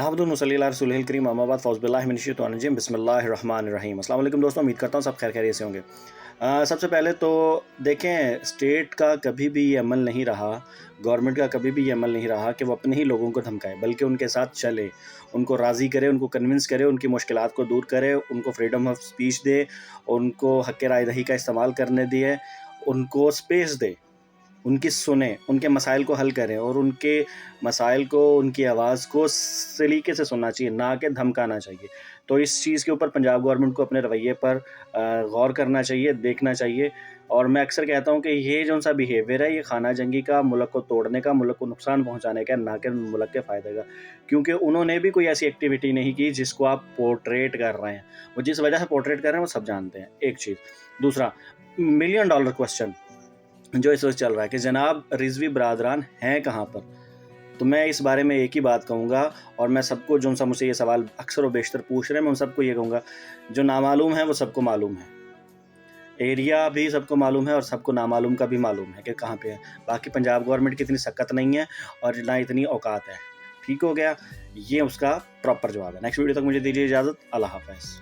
अहमदुल मुसल्ली अला रसूलिल करीम अम्मा बाद फ़ौज़ बिल्लाहि मिनश शैतानिर रजीम बिस्मिल्लाहिर्रहमानिर्रहीम। अस्सलाम वालेकुम दोस्तों, उम्मीद करता हूँ सब खैर खैरियत से होंगे। सबसे पहले तो देखें, स्टेट का कभी भी ये अमल नहीं रहा, गवर्नमेंट का कभी भी ये अमल नहीं रहा कि वो अपने ही लोगों को धमकाए, बल्कि उनके साथ चले, उनको राज़ी करे, उनको कन्विंस करे, उनकी मुश्किलात को दूर करे, उनको फ्रीडम ऑफ स्पीच दे, उनको हक़ राय दही का इस्तेमाल करने दिए, उनको स्पेस दे, उनकी सुने, उनके मसाइल को हल करें और उनके मसाइल को, उनकी आवाज़ को सलीके से सुनना चाहिए, ना कि धमकाना चाहिए। तो इस चीज़ के ऊपर पंजाब गवर्नमेंट को अपने रवैये पर गौर करना चाहिए, देखना चाहिए। और मैं अक्सर कहता हूँ कि ये जो-सा बिहेवियर है, ये खाना जंगी का, मुल्क को तोड़ने का, मुल्क को नुकसान पहुँचाने का, ना कि मुल्क के फ़ायदे का। क्योंकि उन्होंने भी कोई ऐसी एक्टिविटी नहीं की जिसको आप पोर्ट्रेट कर रहे हैं। वो जिस वजह से पोर्ट्रेट कर रहे हैं, वो सब जानते हैं, एक चीज़। दूसरा, मिलियन डॉलर क्वेश्चन जो इस वक्त चल रहा है कि जनाब रिजवी बरादरान हैं कहाँ पर। तो मैं इस बारे में एक ही बात कहूँगा, और मैं सबको जो सा मुझसे ये सवाल अक्सर व बेशतर पूछ रहे हैं, मैं उन सबको ये कहूँगा, जो नामालूम है वो सबको मालूम है, एरिया भी सबको मालूम है और सबको नामालूम का भी मालूम है कि कहाँ पे है। बाकी पंजाब गवर्नमेंट की इतनी सख्त नहीं है और ना इतनी औकात है। ठीक हो गया, ये उसका प्रॉपर जवाब है। नेक्स्ट वीडियो तक मुझे दीजिए इजाज़त। अल्लाह हाफ़िज़।